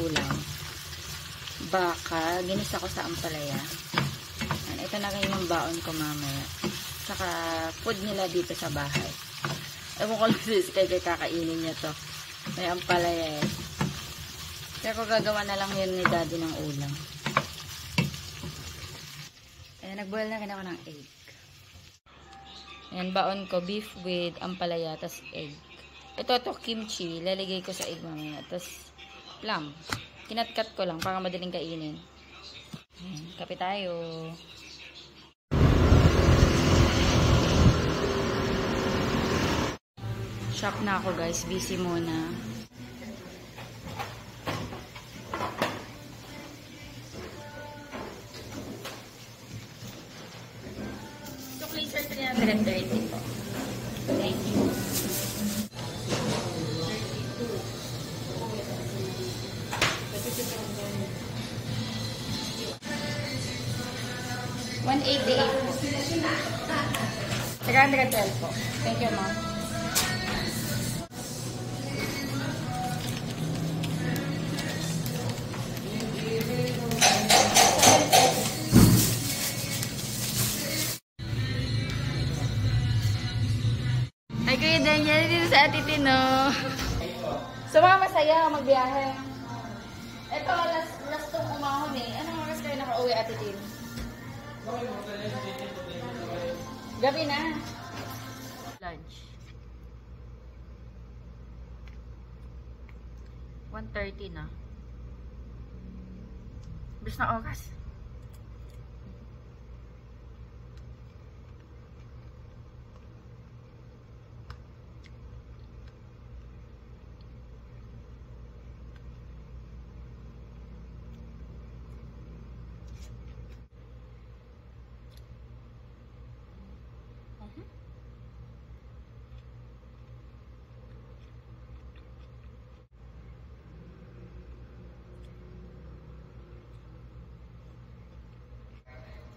ulam. Baka, ginisa ko sa ampalaya. Ito na rin yung baon ko mamaya. Saka, food nila dito sa bahay. Ewan ko lang sis, kaya kakainin niya to. May ampalaya eh. Kaya ko gagawa na lang yun ni daddy ng ulam. Ayan, nagboil na rin ako ng egg. Ayan, baon ko, beef with ampalaya, tas egg. Ito kimchi, lalagay ko sa egg mamaya. Tas, plum. Kinat-cut ko lang para madaling kainin. Ayan, kape tayo. Shop na ako guys, busy muna. Sukli sir, 330 po. Thank you. 188 po. 312 po. Thank you, ma'am. Ay, Kuya Daniel, dito sa Ate Tino. So, mga masaya magbiyahe. Ito, last tong umahon eh. Anong oras kayo nakauwi, Ate Tino? Gabi na. Lunch. 1:30 na. Bis na oras.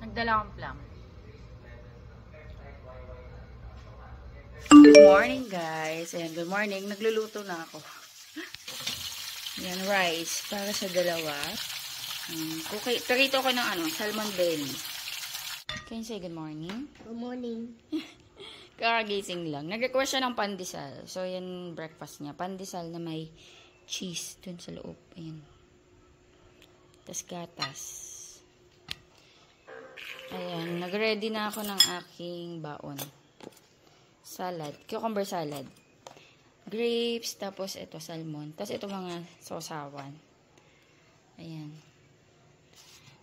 Nagdala akong plum. Good morning guys. Ayan, good morning. Nagluluto na ako. Ayan, rice para sa dalawa. Okay, tarito ko ng salmon belly. Can you say good morning? Good morning. Kakagising lang. Nag-request siya ng pandesal. So, yan breakfast niya. Pandesal na may cheese dun sa loob. Ayan. Tas gatas. Ayan, nag-ready na ako ng aking baon. Salad, cucumber salad. Grapes, tapos ito salmon. Tapos ito mga sausawan. Ayan.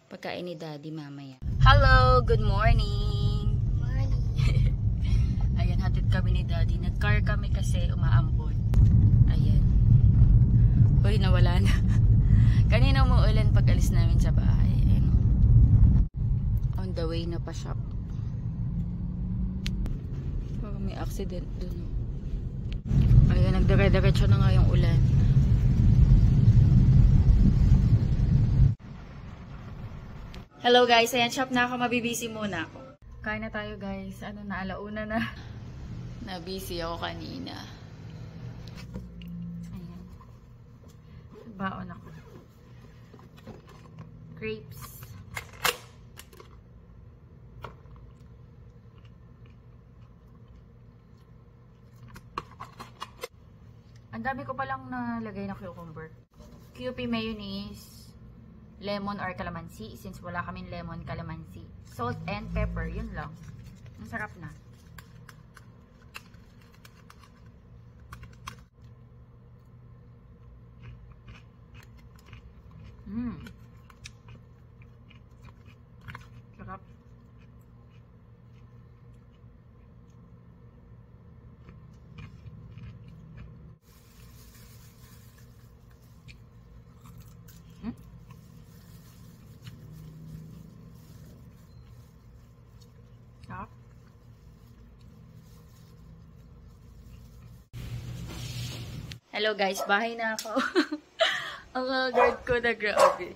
Pagkain ni daddy mamaya. Hello, good morning. Morning. Ayan, hatid kami ni daddy. Nag-car kami kasi umaambon. Ayan. Uy, nawala na. Kanina umuulan pag alis namin sa bahay. Ayan. On the way na pa shop. Parang may accident dun. Ayan, nagdire-diretso na nga yung ulan. Hello guys, ayan, shop na ako. Mabibisi muna ako. Kain na tayo guys. Ano na, alauna na. Nabisi ako kanina. Ayan. Baon ako. Grapes. Ang dami ko palang nalagay na cucumber. QP mayonnaise, lemon or calamansi. Since wala kaming lemon, calamansi. Salt and pepper. Yun lang. Ang sarap na. Sarap. Hello guys, bahay na ako. Ang guard ko na grabe.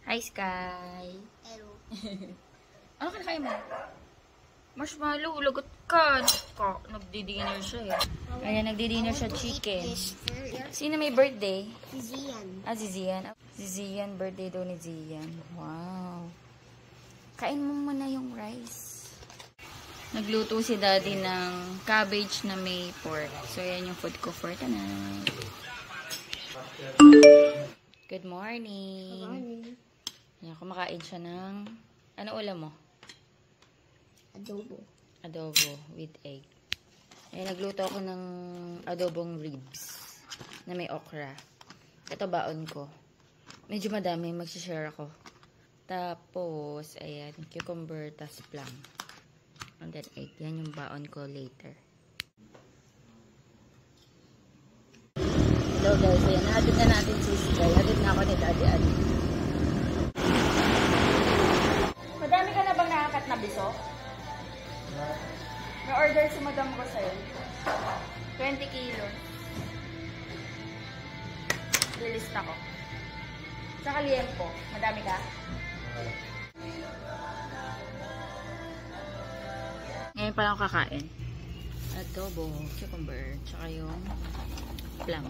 Hi Sky. Hello. Ano kinakain mo? Marshmallow, lagot ka. Nagdi-dinner siya eh. Ayan, nagdi-dinner siya chicken. Sino may birthday? Si Zian. Ah, si Zian. Si Zian, birthday daw ni Zian. Wow. Kain mo muna yung rice. Nagluto si Daddy ng cabbage na may pork. So, yan yung food ko for tonight. Good morning. Good morning. Yan, kumakain siya ng... Ano ulam mo? Adobo. Adobo with egg. Ayan, nagluto ako ng adobong ribs na may okra. Ito baon ko. Medyo madami, mag-share ako. Tapos, ayan, cucumber, tas plum. And then egg. Yan yung baon ko later. Hello guys, ayan, nahatid na natin si Sky. Hatid na ako ni Daddy Adi. Madami ka na bang nakakat na biso? Na-order si madam ko sa'yo. 20 kilos. Lilista ko. Sa liempo. Madami ka? Ngayon pa lang kakain. Adobo, cucumber, tsaka yung plum.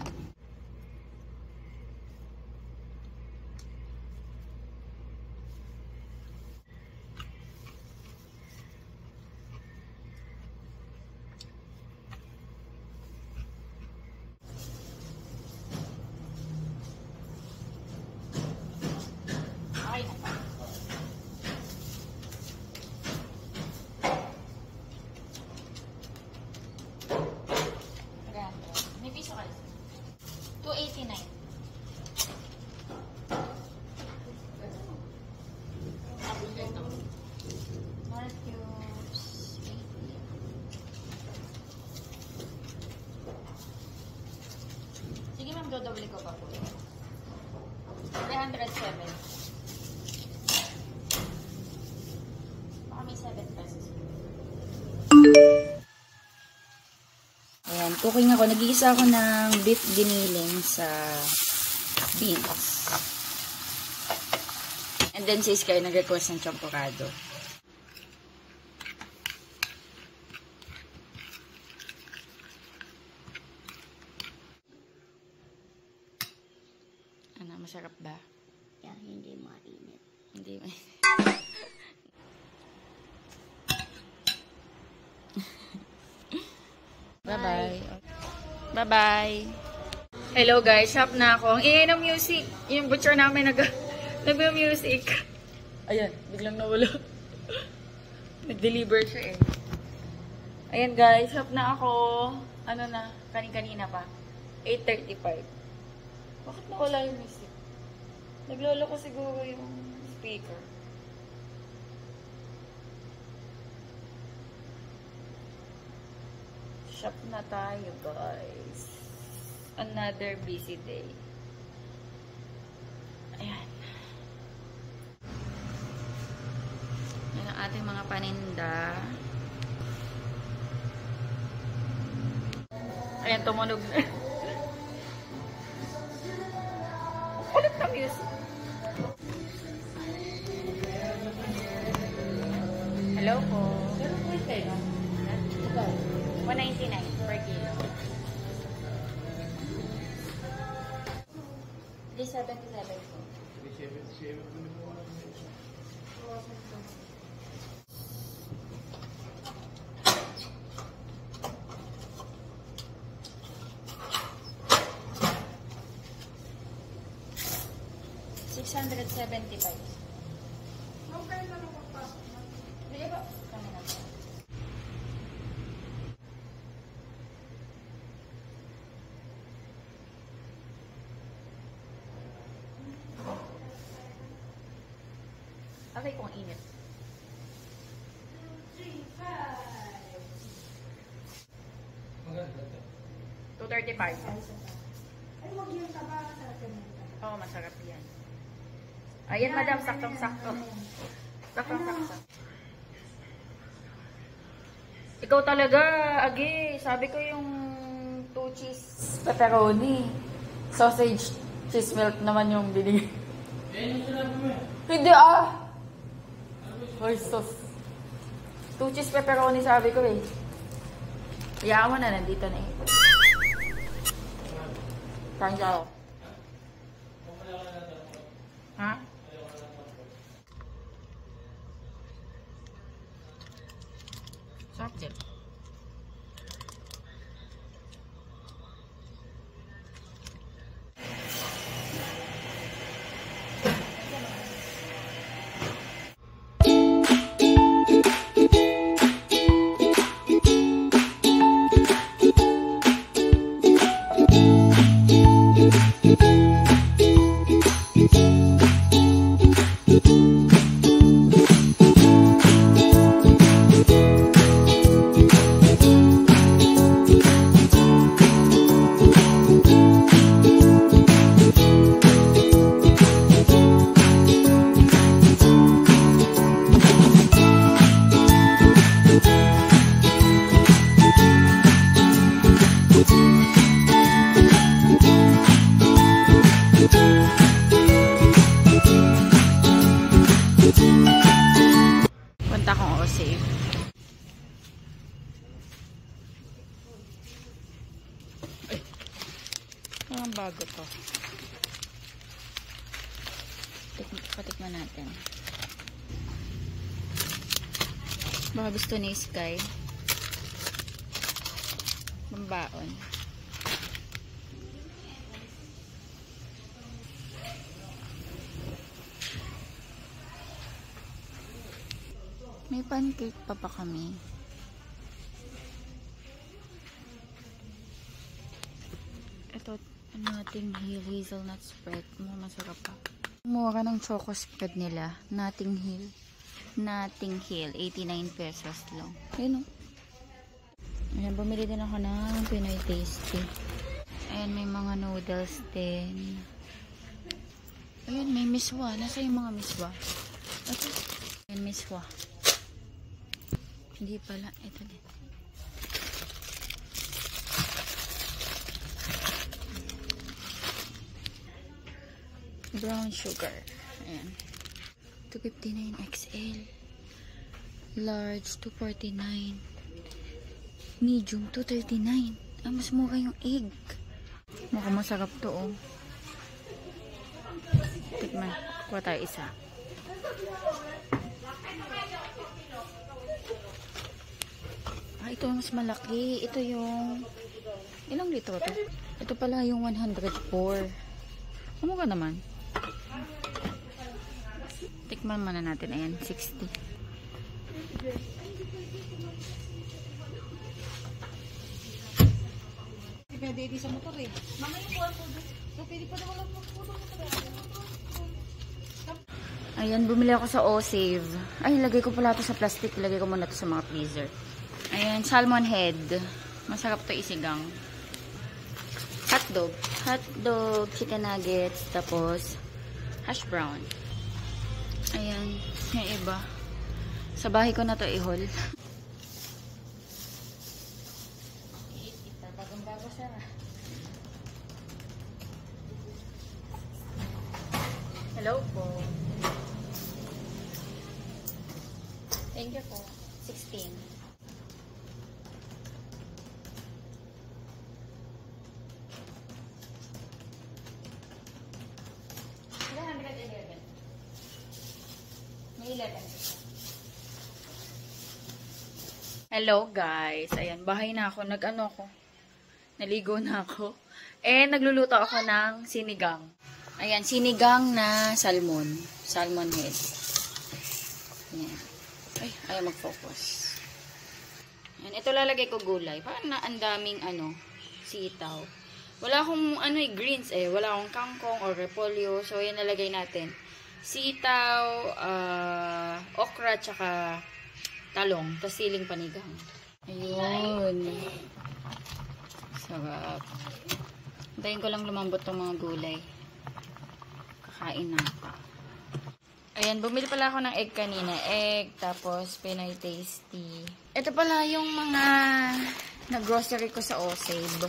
Okay na pa. May piso kayo. 289. More cubes. 80. Sige ma'am, dodobli ko pa po. 307. Baka may 7 pesos. Ayan, cooking ako. Nag-iisa ako ng beef giniling sa beans. And then si Sky nag-request ng champurrado. Ano, masarap ba? Yeah, hindi mainit. Hindi ba? Bye-bye. Bye-bye. Hello guys, shop na ako. Ang ingay ng music. Yung butcher namin nag-music. Ayan, biglang nawala. Nag-deliver siya eh. Ayan guys, shop na ako. Ano na, kanina pa. 8:35. Bakit nawala yung music? Naglolo ko siguro yung speaker. Shop na tayo, guys. Another busy day. Ayan. Yan ang ating mga paninda. Ayan, tumunog na. Ulit na music. Hello po. 199 per kilo. 377 po. 675. Okay na lang pa. Hindi ba? Kami na. Okay kung init. 235. Ay, wag yung taba sa akin. Oo, masarap yan. Ayan, madam, saktong-sakto. Saktong-sakto. Ikaw talaga, Agi. Sabi ko yung 2 cheese pepperoni. Sausage cheese melt naman yung binigay. Hindi ah! Hoy, sauce. 2 cheese pepperoni sabi ko eh. Hayaan mo na, nandito na eh. Kain siya ako. Ha? Sarap din. Punta akong O-Save. Ay, ang bago to. Patikman natin. Baka gusto ni Sky. Mambaon. May pancake pa kami. Ito, Notting Hill hazelnut spread. Masarap pa. Kumuha ka ng choco spread nila. Notting Hill. 89 pesos lang. Ayun o. Ayan, bumili din ako ng Pinoy Tasty. Ayan, may mga noodles din. Ayan, may miswa. Nasa yung mga miswa? Ito. Ayan, miswa. Hindi pala. Ito din. Brown sugar. Ayan. 259 XL. Large, 249. Medium, 239. Mas mura yung egg. Mukhang masarap to, oh. Tikman. Kuha tayo isa. Ito mas malaki. Ito yung... Ilang litro to? Ito pala yung 104. Ano ka naman? Tikman muna natin. Ayan, 60. Pwede di sa motor eh. Mama yung buwan po doon. So, pwede pa naman lang po doon. Ayan, bumili ako sa O-Save. Ay, lagay ko pala ito sa plastic. Lagay ko muna ito sa mga freezer. Ayan, salmon head. Masarap to isigang. Hotdog. Hotdog, chicken nuggets, tapos hash brown. Ayan, yung iba. Sa bahay ko na to ihol. Bagong-bago siya. Hello po. Thank you po. 16. Hello guys. Ayan, bahay na ako. Nag-ano ako. Naligo na ako. Nagluluto ako ng sinigang. Ayan, sinigang na salmon. Salmon head. Ayan. Ay, ayaw mag-focus. Ayan, ito lalagay ko gulay. Parang na ang daming sitaw. Wala akong greens eh. Wala akong kangkong or repolyo. So, ayan nalagay natin. Sitaw, okra, tsaka talong. Tapos siling panigang. Ayun. Sarap. Hintayin ko lang lumambot tong mga gulay. Kakain na ako. Ayan, bumili pala ako ng egg kanina. Egg, tapos Pinoy Tasty. Ito pala yung mga nag-grocery ko sa O-Save.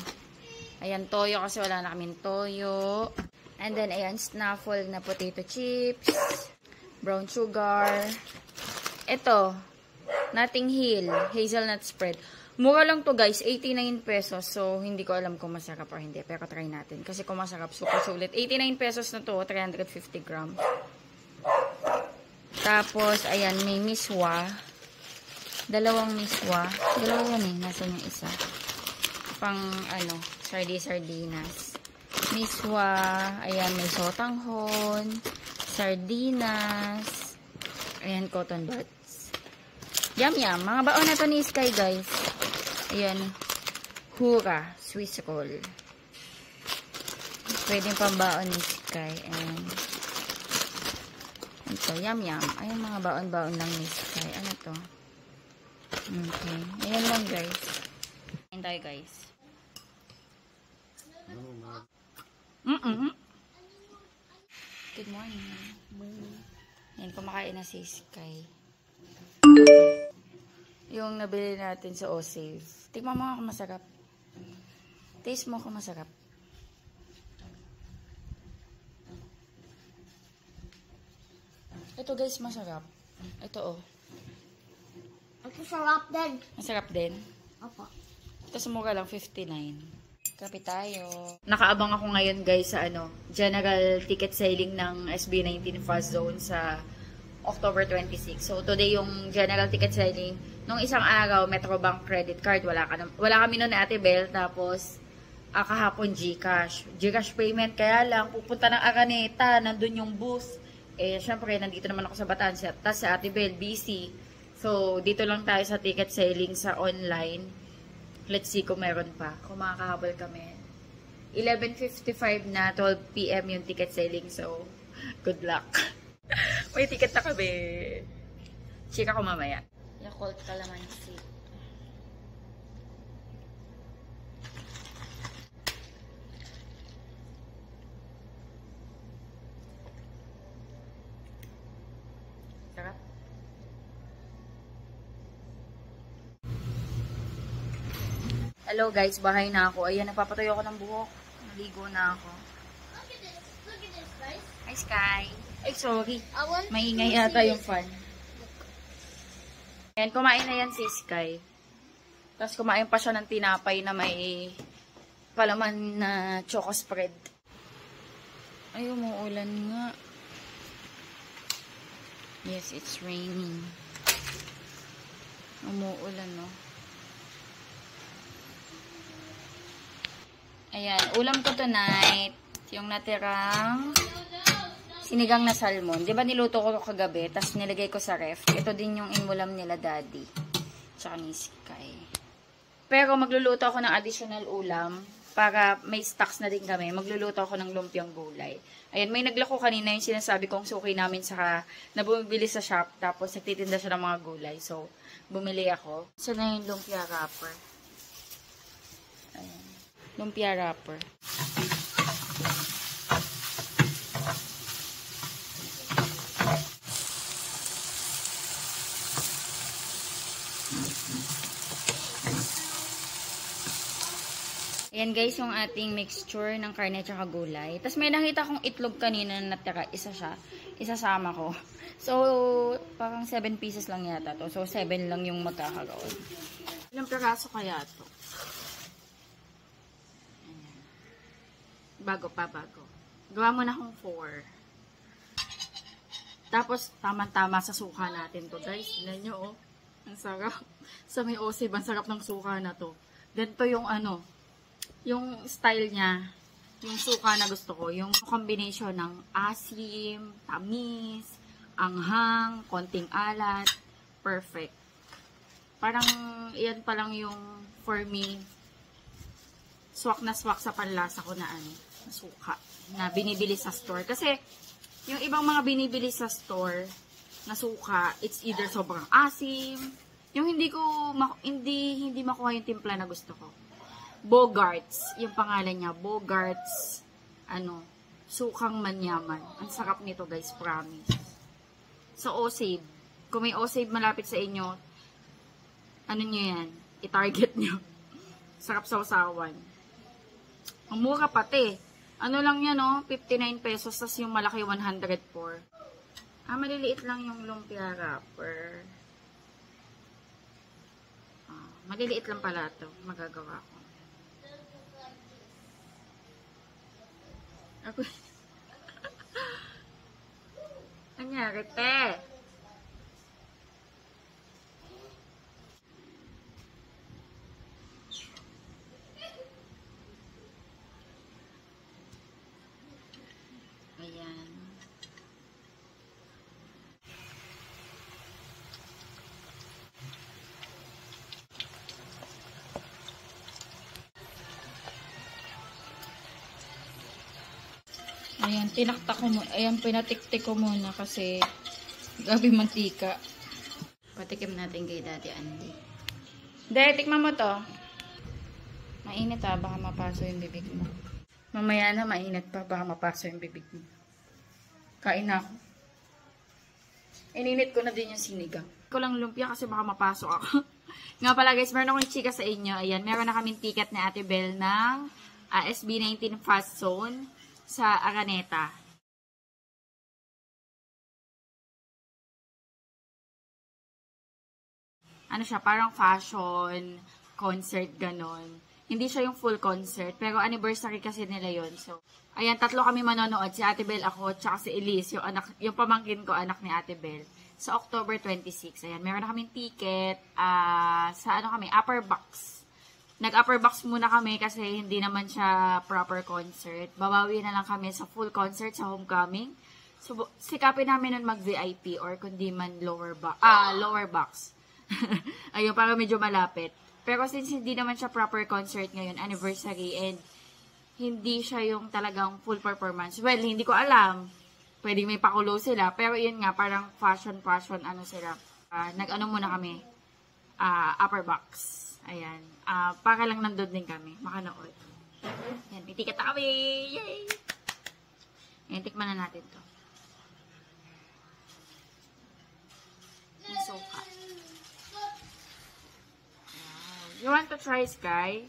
Ayan, toyo kasi wala na kaming toyo. And then, ayan, snaffle na potato chips. Brown sugar. Ito, Notting Hill, hazelnut spread. Mura lang to guys, 89 pesos. So, hindi ko alam kung masarap o hindi. Pero try natin. Kasi kung masarap, super sulit. 89 pesos na to, 350 grams. Tapos, ayan, may miswa. Dalawang miswa. Dalawa yan eh. Nasaan yung isa? Pang, ano, sardinas. Miswa. Ayan, may sotanghon. Sardinas. Ayan, cotton buds. Yum, yum. Mga baon na to ni Sky, guys. Ayan. Hura. Swiss roll. Pwedeng pambaon ni Sky. Ayan. Ito, yum, yum. Ayan, mga baon-baon lang ni Sky. Ano to? Okay. Ayan lang, guys. Ayan tayo, guys. Good morning. Ayan, kumakain na si Sky. Yung nabili natin sa O-Save. Tingnan mo kung masarap. Taste mo kung masarap. Ito guys, masarap. Ito oh. Ito sarap din. Masarap din. Opo. Ito mura lang, 59. Kape tayo. Nakaabang ako ngayon guys sa general ticket selling ng SB19 Fast Zone sa October 26. So today yung general ticket selling. Nung isang araw, Metrobank credit card. Wala kami noon na Ate Bel. Tapos kahapon GCash. GCash payment. Kaya lang, pupunta ng Araneta. Nandun yung booth. Eh, syempre, nandito naman ako sa Batangas. Tapos sa Ate Bel, busy. So, dito lang tayo sa ticket selling sa online. Let's see kung meron pa. Kung makakahabol kami. 11:55 na, 12 PM yung ticket selling. So, good luck. May ticket na kami. Chika ko mamaya. Yakult Calamansi. Sarap. Hello guys, bahay na ako. Ayan, napapatuyo ako ng buhok. Naligo na ako. Look at this. Look at this, guys. Hi, Sky. Ay, sorry. I want Maingay yata yung fan. Ayan, kumain na yan si Sky. Tapos kumain pa siya ng tinapay na may palaman na choco spread. Ay, umuulan nga. Yes, it's raining. Umuulan, no? Ayan, ulam ko tonight, yung natirang sinigang na salmon. Di ba niluto ko kagabi, tapos nilagay ko sa ref. Ito din yung inulam nila daddy. Tsaka ni Sky. Pero magluluto ako ng additional ulam para may stocks na din kami. Magluluto ako ng lumpiang gulay. Ayan, may naglako kanina yung sinasabi kong suki namin na bumibili sa shop. Tapos nagtitinda siya ng mga gulay. So, bumili ako. So, na yung lumpia wrapper. Ayan. Lumpia wrapper. Ayan guys, yung ating mixture ng karne at gulay. Tapos may nakita kong itlog kanina na natira. Isa siya. Isasama ko. So, parang 7 pieces lang yata to. So, 7 lang yung magkakaroon. Ilang piraso kaya to? Bago. Gawa mo na akong 4. Tapos, tama-tama sa suka natin to, guys. Tignan nyo, oh. Ang sarap. Sa may osib, ang sarap ng suka na to. Ganito yung yung style niya. Yung suka na gusto ko. Yung combination ng asim, tamis, anghang, konting alat. Perfect. Parang, yan pa lang yung, for me, swak na swak sa panlasa ko na suka na binibili sa store. Kasi, yung ibang mga binibili sa store na suka, it's either sobrang asim, yung hindi makuha yung timpla na gusto ko. Bogarts, yung pangalan niya, Bogarts, sukang manyaman. Ang sarap nito guys, promise. Sa O-Save, kung may O-Save malapit sa inyo, nyo yan, i-target nyo. Sarap sa usawan. Ang mura pati. Ano lang yan, 59 pesos, tas yung malaki 104. Maliliit lang yung lumpia wrapper. Maliliit lang pala ito. Magagawa ko. Ako. Anyari, te? Ayan. Ayan, tinaktak ko muna. Ayan, pinatiktik ko muna kasi gabi mantika. Patikim natin kay Daddy Andy. Dahil, tikman mo to. Mainit ha, baka mapaso yung bibig mo. Mamaya na, mainit pa, baka mapaso yung bibig mo. Kain na ako. Ininit ko na din yung sinigang. Ko lang lumpia kasi baka mapasok ako. Nga pala guys, meron akong chika sa inyo. Ayan, meron na kaming ticket ni Ate Bel ng SB19 Fast Zone sa Araneta. Ano siya, parang fashion, concert, ganon. Hindi siya yung full concert, pero anniversary kasi nila yon. So, ayan, 3 kami manonood. Si Ate Bel, ako, tsaka si Elise, yung pamangkin ko, anak ni Ate Bel. Sa October 26. Ayan, meron na kaming ticket sa upper box. Nag-upper box muna kami kasi hindi naman siya proper concert. Babawi na lang kami sa full concert sa homecoming. So, sikapin namin nun mag-VIP or kundi man lower box. Ayun, para medyo malapit. Pero since hindi naman siya proper concert ngayon, anniversary, and hindi siya yung talagang full performance. Well, hindi ko alam. Pwedeng may pakulo sila. Pero yun nga, parang fashion, ano sila. Nag-ano muna kami. Upper box. Ayan. Para lang nandun din kami. Makanood. Ayan, may ticket na kami. Yay! Ayan, tikman na natin to. Yung suka. Wow. You want to try, Sky?